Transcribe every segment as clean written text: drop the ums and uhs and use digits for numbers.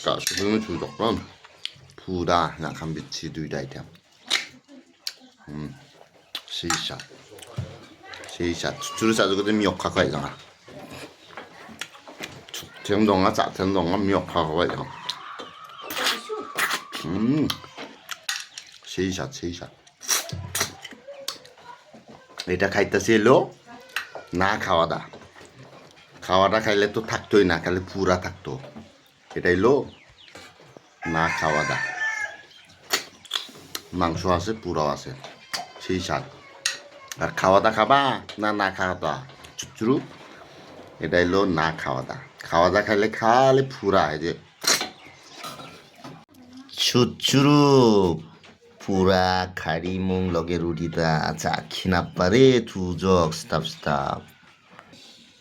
가수는 주족은 부다 약한 빛이 두이다이템. 시샷. 주를 싸주거든 미역하고 있잖아. 정동아 짜정동아 미역하고 있잖아. 시샷. এটা খাইতেছি এলো না খাওয়াদা খাইলে তো থাকতোই না, খালি পুরা থাকতো। এটাই লো না খাওয়াদা, মাংস আছে পুরাও আছে, সেই স্বাদ। আর খাওয়াদা খাবা না খাওয়াদা চুচুরু, এটাই লো না খাওয়াদা খাইলে খালি পুরা। এই যে চুচুরু পুরা খাড়ি মুং লগে রুটিটা চাখিনা পারে 두적 스탑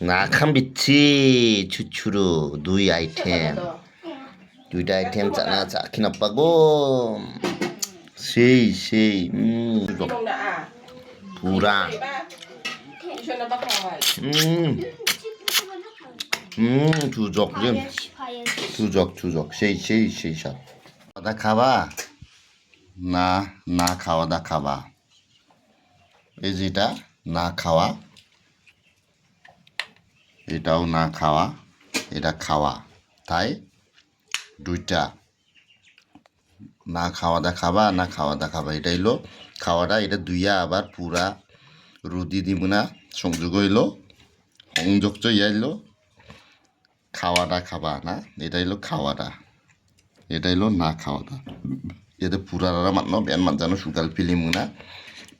나칸 비치 추추루 দুইটা আইটেম চানা চাখিনা পাগো সেই পুরা 두적 সেই স্বাদ। খাওয়া খাবা না খাওয়া খাবা, এই যেটা না খাওয়া, এটাও না খাওয়া, এটা খাওয়া, তাই দুইটা না খাওয়া খাবা না খাওয়া খাবা। এটা হইলো খাওয়াটা, এটা দুইয়া আবার পুরা রুটি দিব না সংযোগ হইলো সংযোগটা ইয়াইলো খাওয়াটা খাবা না, এটা হইলো খাওয়াটা, এটা হইলো না খাওয়াটা। এতে পুরারা মাত্র বেন মানজানো সুগাল ফিলিম না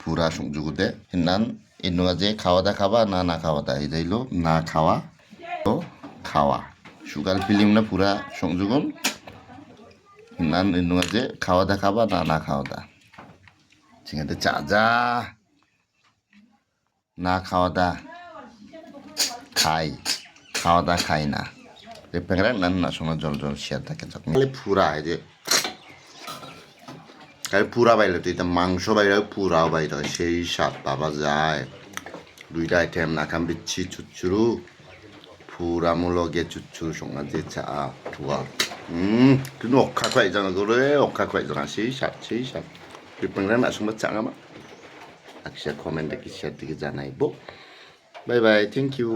পুরা সংযোগতে হিনান এনুয়া যে খাওয়া খাবা না খাওয়া, এটা হইলো না খাওয়া ও খাওয়া সুগাল ফিলিম না পুরা সংযোগন হিনান এনুয়া যে খাওয়া খাবা না খাওয়া। ঠিক আছে চাজা না খাওয়া খাই না পেংরা না শোনা জল শেয়ার থাকে পুরা। এই যে পুরা বাইরে তো এটা মাংস বাইরে পুরাও বাইরে সেই স্বাদ পাওয়া যায়। দুইটা আইটেম নাখাম বিচ্ছি চুচুরু পুরা মুলগে চুচুরু সং가 যে চা 좋아. কিন্তু 억하고 있잖아. 그래 억하고 있잖아. সেই স্বাদ পেংরা না শোনা চাঙামা আকশা কমেন্টে কি শেয়ার দিকে জানাইবো। Bye thank you.